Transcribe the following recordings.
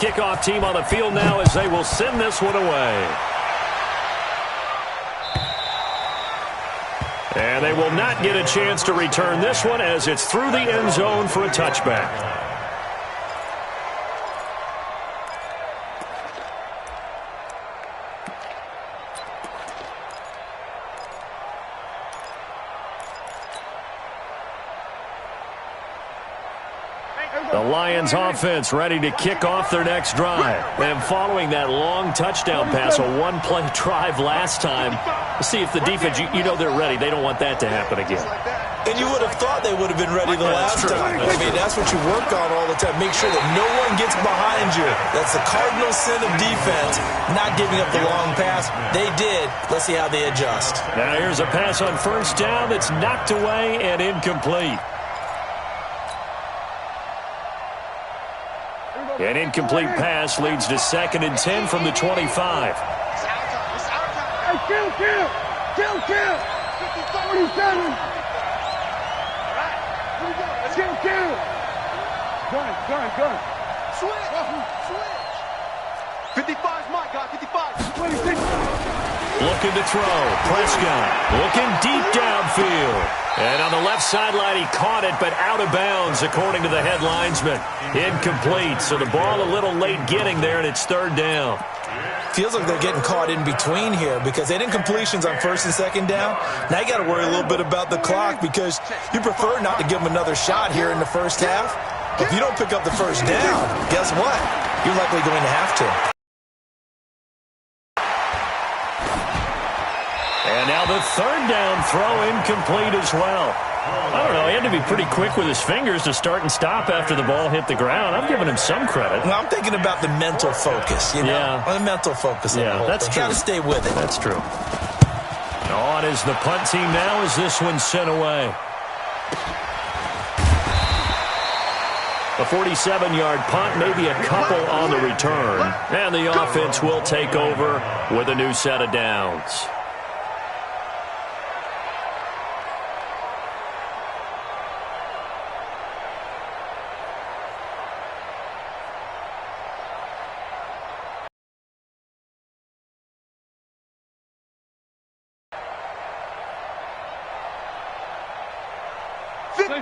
Kickoff team on the field now as they will send this one away. And they will not get a chance to return this one as it's through the end zone for a touchback. The Lions offense ready to kick off their next drive. And following that long touchdown pass, a one-play drive last time, see if the defense, you know they're ready. They don't want that to happen again. And you would have thought they would have been ready the last time. I mean, that's what you work on all the time. Make sure that no one gets behind you. That's the cardinal sin of defense, not giving up the long pass. They did. Let's see how they adjust. Now here's a pass on first down that's knocked away and incomplete. An incomplete pass leads to 2nd and 10 from the 25. Hey, kill! 47. Kill. Gun. Switch. 55's my guy, 55. 26. Looking to throw. Prescott looking deep downfield. And on the left sideline, he caught it, but out of bounds, according to the head linesman. Incomplete, so the ball a little late getting there, and it's 3rd down. Feels like they're getting caught in between here because they had incompletions on 1st and 2nd down. Now you got to worry a little bit about the clock because you prefer not to give them another shot here in the first half. If you don't pick up the first down, guess what? You're likely going to have to. And now the 3rd down throw incomplete as well. I don't know, he had to be pretty quick with his fingers to start and stop after the ball hit the ground. I'm giving him some credit. Well, I'm thinking about the mental focus, you know? Yeah. The mental focus. Yeah, that's true. Got to stay with it. That's true. On is the punt team now as this one's sent away. A 47-yard punt, maybe a couple on the return. And the offense will take over with a new set of downs.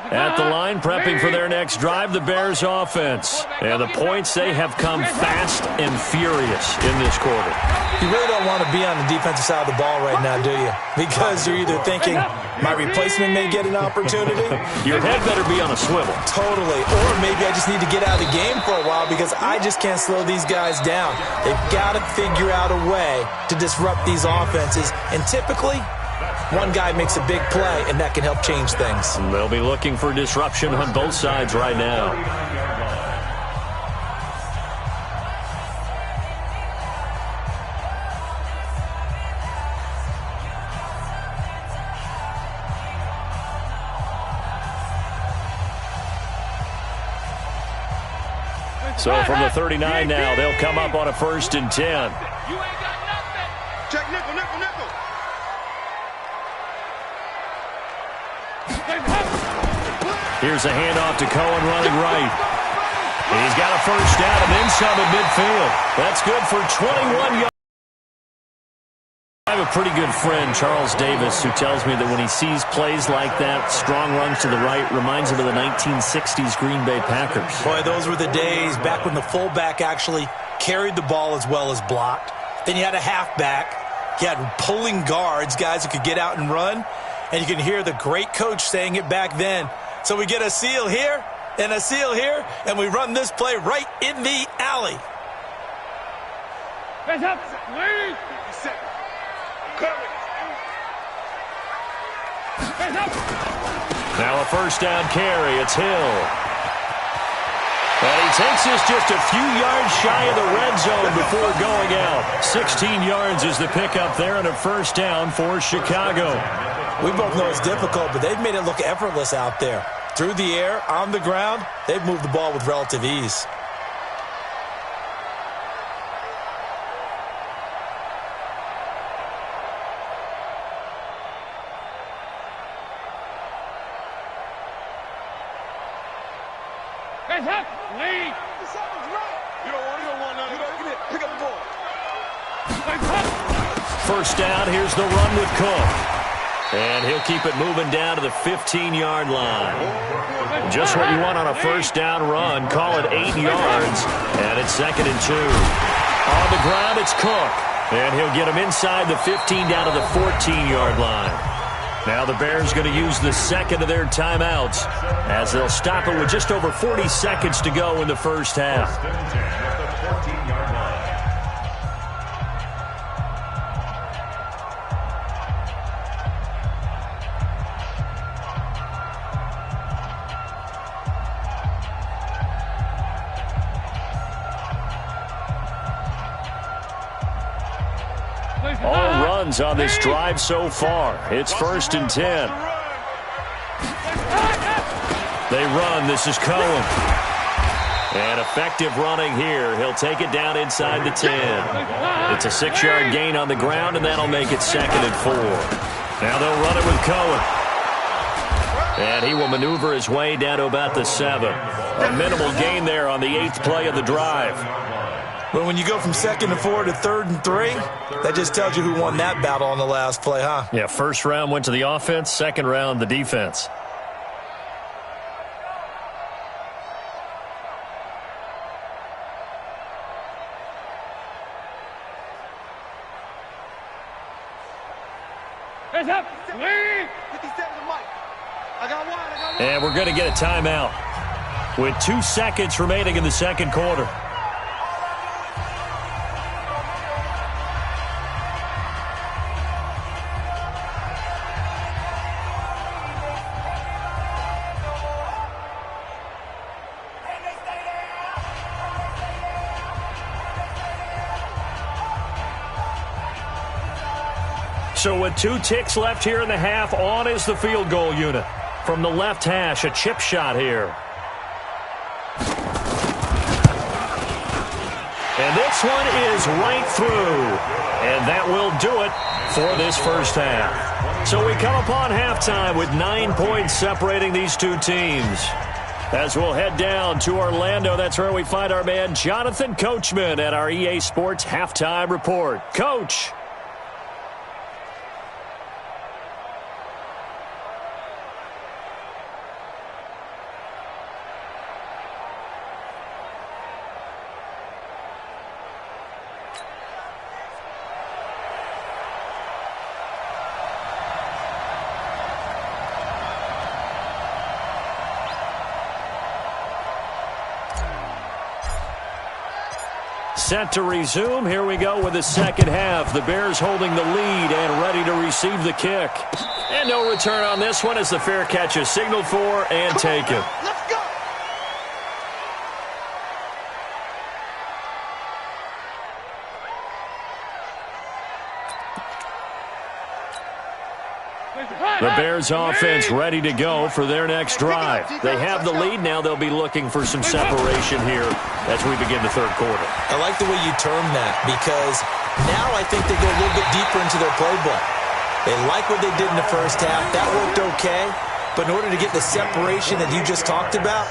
At the line, prepping for their next drive, the Bears offense. And the points, they have come fast and furious in this quarter. You really don't want to be on the defensive side of the ball right now, do you? Because you're either thinking, my replacement may get an opportunity. Your head better be on a swivel. Totally. Or maybe I just need to get out of the game for a while because I just can't slow these guys down. They've got to figure out a way to disrupt these offenses. And typically, one guy makes a big play, and that can help change things. They'll be looking for disruption on both sides right now. So from the 39 now, they'll come up on a 1st and 10. You ain't got nothing. Check nickel. Here's a handoff to Cohen running right. And he's got a 1st down and then some at midfield. That's good for 21 yards. I have a pretty good friend, Charles Davis, who tells me that when he sees plays like that, strong runs to the right, reminds him of the 1960s Green Bay Packers. Boy, those were the days back when the fullback actually carried the ball as well as blocked. Then you had a halfback. You had pulling guards, guys who could get out and run. And you can hear the great coach saying it back then. So we get a seal here and a seal here, and we run this play right in the alley. Hands up. Ladies. Hands up. Now a 1st down carry. It's Hill. And he takes this just a few yards shy of the red zone before going out. 16 yards is the pickup there and a 1st down for Chicago. We both know it's difficult, but they've made it look effortless out there. Through the air, on the ground, they've moved the ball with relative ease. Hands up. Lead. You don't want to go First down, here's the run with Cook. And he'll keep it moving down to the 15-yard line. Just what you want on a first down run. Call it 8 yards. And it's 2nd and 2. On the ground, it's Cook. And he'll get him inside the 15 down to the 14-yard line. Now the Bears going to use the second of their timeouts as they'll stop it with just over 40 seconds to go in the first half. All runs on this drive so far. It's 1st and 10. They run. This is Cohen. And effective running here. He'll take it down inside the 10. It's a 6-yard gain on the ground, and that'll make it 2nd and 4. Now they'll run it with Cohen. And he will maneuver his way down to about the 7. A minimal gain there on the 8th play of the drive. But when you go from 2nd and 4 to 3rd and 3, that just tells you who won that battle on the last play, huh? Yeah, first round went to the offense, second round the defense. And we're going to get a timeout with 2 seconds remaining in the second quarter. So with 2 ticks left here in the half, on is the field goal unit. From the left hash, a chip shot here. And this one is right through. And that will do it for this first half. So we come upon halftime with 9 points separating these two teams. As we'll head down to Orlando, that's where we find our man Jonathan Coachman at our EA Sports Halftime Report. Coach. Set to resume. Here we go with the second half. The Bears holding the lead and ready to receive the kick. And no return on this one as the fair catch is signaled for and taken. Let's go. The Bears offense ready to go for their next drive. They have the lead. Now they'll be looking for some separation here as we begin the third quarter. I like the way you term that because now I think they go a little bit deeper into their playbook. They like what they did in the first half. That worked okay. But in order to get the separation that you just talked about,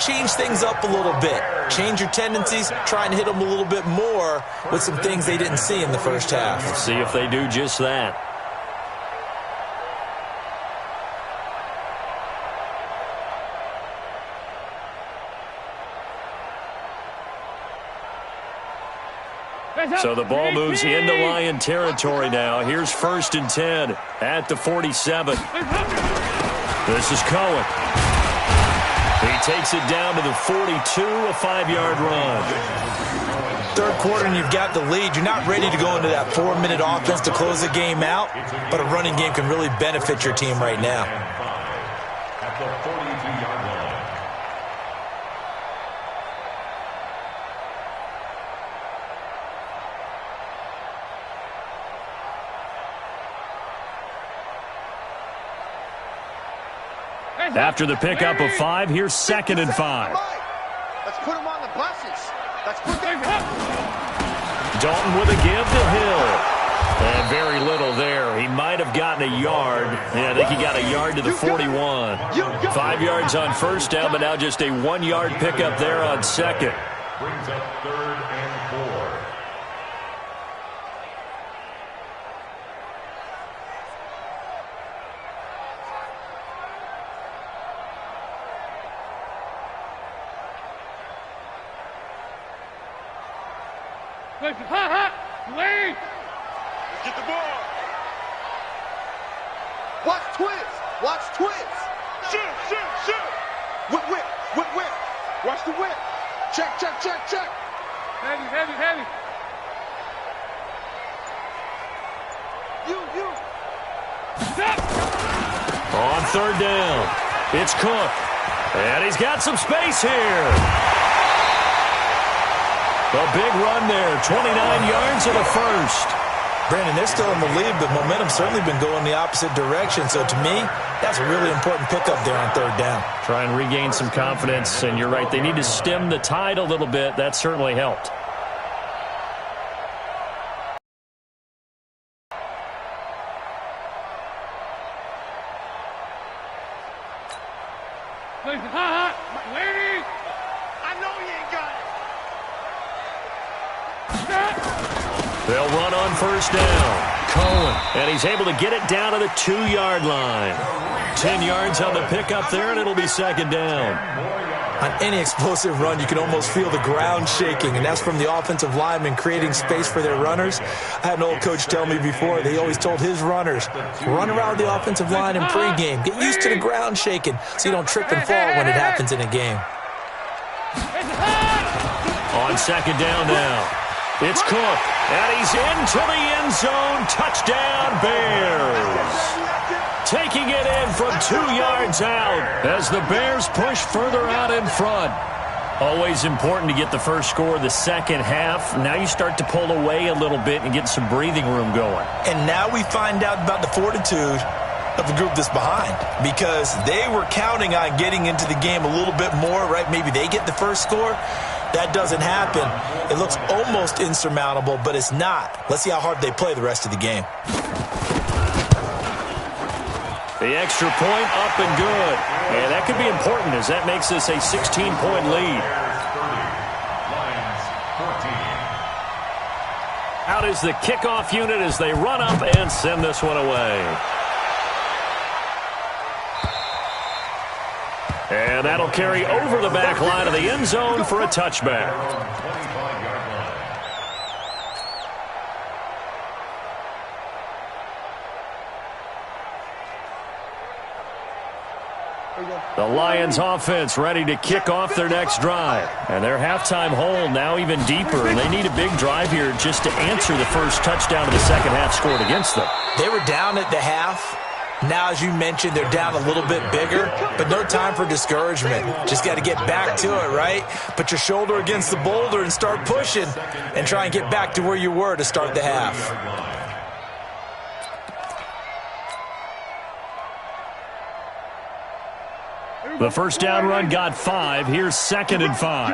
change things up a little bit. Change your tendencies. Try and hit them a little bit more with some things they didn't see in the first half. Let's see if they do just that. So the ball moves into Lion territory now. Here's 1st and 10 at the 47. This is Cohen. He takes it down to the 42, a 5-yard run. Third quarter and you've got the lead. You're not ready to go into that 4-minute offense to close the game out, but a running game can really benefit your team right now. At the 42-yard line. After the pickup of 5, here's 2nd and 5. Let's put them on the buses. Let's put them Dalton with a give to Hill. And very little there. He might have gotten a yard. Yeah, I think he got a yard to the 41. 5 yards on first down, but now just a 1-yard pickup there on second. Brings up 3rd and 4. Let's get the ball. Watch twist. Watch twist. Shoot. Whip. Watch the whip. Check. Heavy. You. Stop. On third down, it's Cook. And he's got some space here. A big run there, 29 yards and a first. Brandon, they're still in the lead, but momentum's certainly been going the opposite direction. So to me, that's a really important pickup there on third down. Try and regain some confidence, and you're right, they need to stem the tide a little bit. That certainly helped. Ladies, I know you ain't got it. They'll run on first down. Cohen, and he's able to get it down to the 2-yard line. 10 yards on the pickup there, and it'll be second down. On any explosive run, you can almost feel the ground shaking, and that's from the offensive linemen creating space for their runners. I had an old coach tell me before, they always told his runners, run around the offensive line in pregame. Get used to the ground shaking so you don't trip and fall when it happens in a game. On second down now, it's Cook, and he's into the end zone. Touchdown, Bears. Taking it in from 2 yards out as the Bears push further out in front. Always important to get the first score the second half. Now you start to pull away a little bit and get some breathing room going. And now we find out about the fortitude of the group that's behind, because they were counting on getting into the game a little bit more, right? Maybe they get the first score. That doesn't happen. It looks almost insurmountable, but it's not. Let's see how hard they play the rest of the game. The extra point up and good. And that could be important as that makes this a 16-point lead. Out is the kickoff unit as they run up and send this one away. And that'll carry over the back line of the end zone for a touchback. The Lions offense ready to kick off their next drive. And their halftime hole now even deeper. And they need a big drive here just to answer the first touchdown of the second half scored against them. They were down at the half. Now, as you mentioned, they're down a little bit bigger, but no time for discouragement. Just got to get back to it, right? Put your shoulder against the boulder and start pushing and try and get back to where you were to start the half. The first down run got 5. Here's second and 5.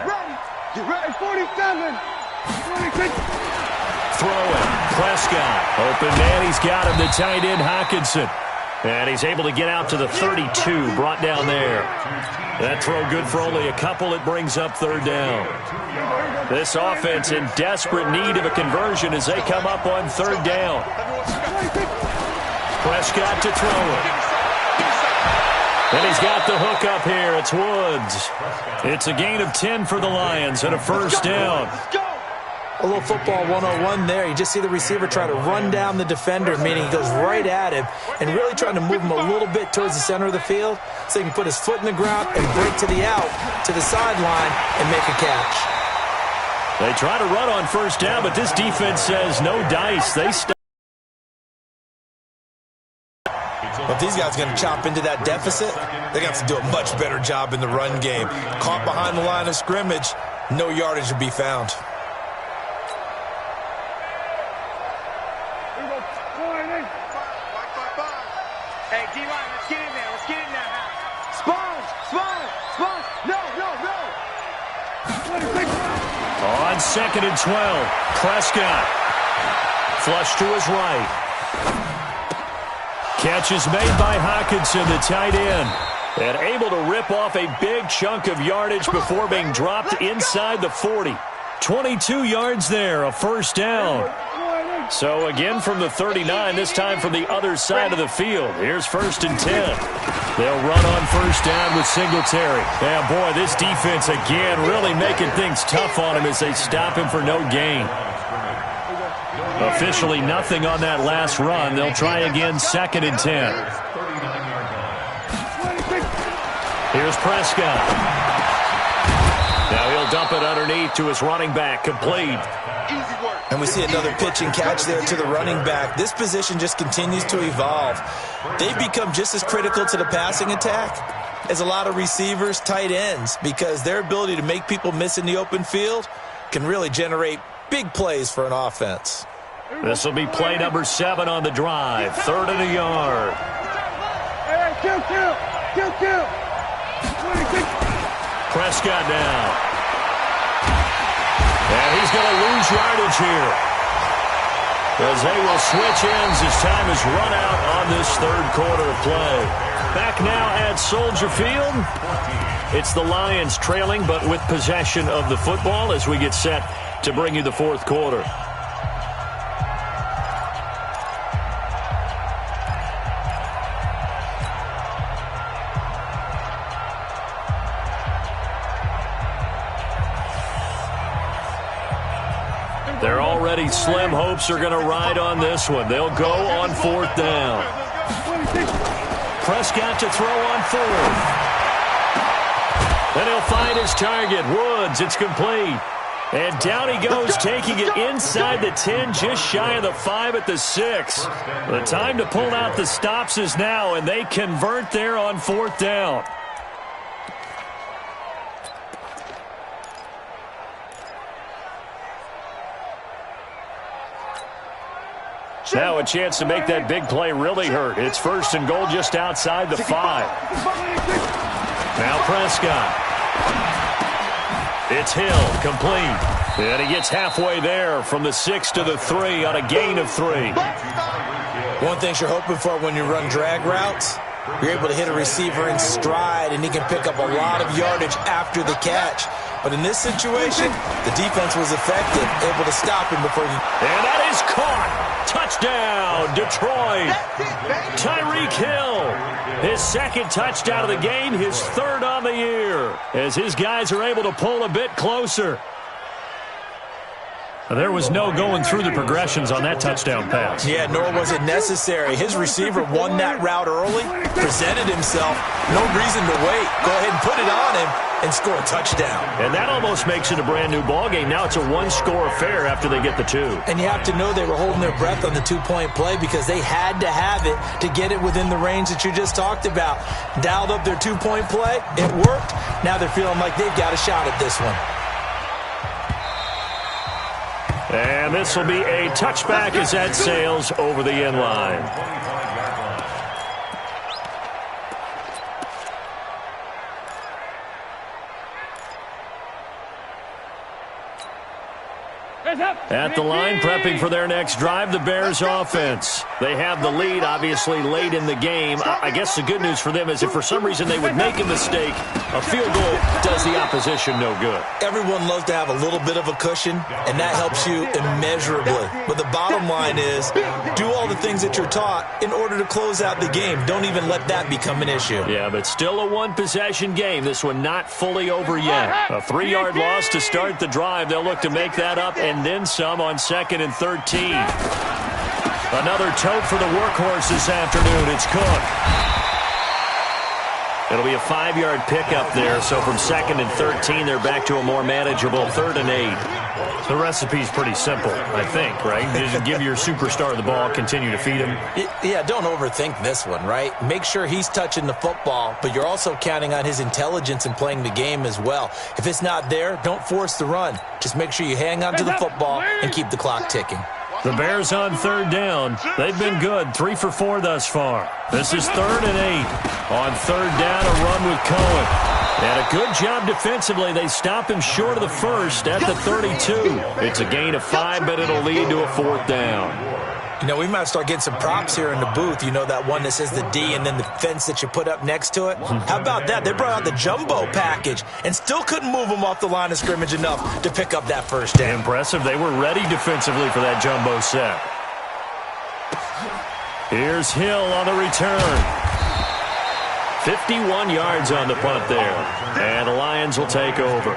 Get ready, 47. 46. Throwing. Prescott. Open man. He's got him. The tight end, Hockenson. And he's able to get out to the 32. Brought down there. That throw good for only a couple. It brings up third down. This offense in desperate need of a conversion as they come up on third down. Prescott to throw it. And he's got the hook up here. It's Woods. It's a gain of 10 for the Lions and a first down. A little football 101 there. You just see the receiver try to run down the defender, meaning he goes right at him and really trying to move him a little bit towards the center of the field so he can put his foot in the ground and break to the out, to the sideline, and make a catch. They try to run on first down, but this defense says no dice. They stop. But these guys are going to chop into that deficit. They're going to have to do a much better job in the run game. Caught behind the line of scrimmage, no yardage to be found. Hey, D-line, let's get in there. Let's get in there. Sponge. No. On second and 12, Prescott. Flush to his right. Catch is made by Hockenson, the tight end. And able to rip off a big chunk of yardage before being dropped inside the 40. 22 yards there, a first down. So again from the 39, this time from the other side of the field. Here's first and 10. They'll run on first down with Singletary. Yeah, boy, this defense again really making things tough on him as they stop him for no gain. Officially nothing on that last run. They'll try again, 2nd and 10. Here's Prescott. Now he'll dump it underneath to his running back, complete. And we see another pitch and catch there to the running back. This position just continues to evolve. They've become just as critical to the passing attack as a lot of receivers, tight ends, because their ability to make people miss in the open field can really generate big plays for an offense. This will be play number 7 on the drive. 3rd and a yard. Prescott now. And he's going to lose yardage here, as they will switch ends as time is run out on this 3rd quarter of play. Back now at Soldier Field. It's the Lions trailing, but with possession of the football as we get set to bring you the 4th quarter. Their already slim hopes are going to ride on this one. They'll go on 4th down. Prescott to throw on 4th. Then he'll find his target, Woods. It's complete. And down he goes, taking it inside the 10, just shy of the 5 at the 6. The time to pull out the stops is now, and they convert there on 4th down. Now a chance to make that big play really hurt. It's 1st and goal just outside the 5. Now Prescott. It's Hill, complete. And he gets halfway there from the 6 to the 3 on a gain of 3. One thing you're hoping for when you run drag routes, you're able to hit a receiver in stride, and he can pick up a lot of yardage after the catch. But in this situation, the defense was effective, able to stop him before he... And that is caught. Touchdown, Detroit. Tyreek Hill, his 2nd touchdown of the game, his 3rd on the year, as his guys are able to pull a bit closer. There was no going through the progressions on that touchdown pass. Yeah, nor was it necessary. His receiver won that route early, presented himself, no reason to wait. Go ahead and put it on him and score a touchdown. And that almost makes it a brand-new ballgame. Now it's a 1-score affair after they get the 2. And you have to know they were holding their breath on the 2-point play because they had to have it to get it within the range that you just talked about. Dialed up their 2-point play. It worked. Now they're feeling like they've got a shot at this one. And this will be a touchback as that sails over the end line. At the line, prepping for their next drive, the Bears offense. They have the lead, obviously, late in the game. I guess the good news for them is if for some reason they would make a mistake, a field goal does the opposition no good. Everyone loves to have a little bit of a cushion, and that helps you immeasurably. But the bottom line is, do all the things that you're taught in order to close out the game. Don't even let that become an issue. Yeah, but still a 1-possession game. This one not fully over yet. A 3-yard loss to start the drive. They'll look to make that up and then some on 2nd and 13. Another tote for the workhorse this afternoon. It's Cook. It'll be a 5-yard pickup there, so from 2nd and 13, they're back to a more manageable 3rd and 8. The recipe's pretty simple, I think, right? Just give your superstar the ball, continue to feed him. Yeah, don't overthink this one, right? Make sure he's touching the football, but you're also counting on his intelligence in playing the game as well. If it's not there, don't force the run. Just make sure you hang on to the football and keep the clock ticking. The Bears on 3rd down. They've been good, 3 for 4 thus far. This is 3rd and 8. On 3rd down, a run with Cohen. And a good job defensively. They stop him short of the 1st at the 32. It's a gain of 5, but it'll lead to a 4th down. You know, we might start getting some props here in the booth. You know, that one that says the D and then the fence that you put up next to it? How about that? They brought out the jumbo package and still couldn't move them off the line of scrimmage enough to pick up that 1st down. Impressive. They were ready defensively for that jumbo set. Here's Hill on the return. 51 yards on the punt there. And the Lions will take over.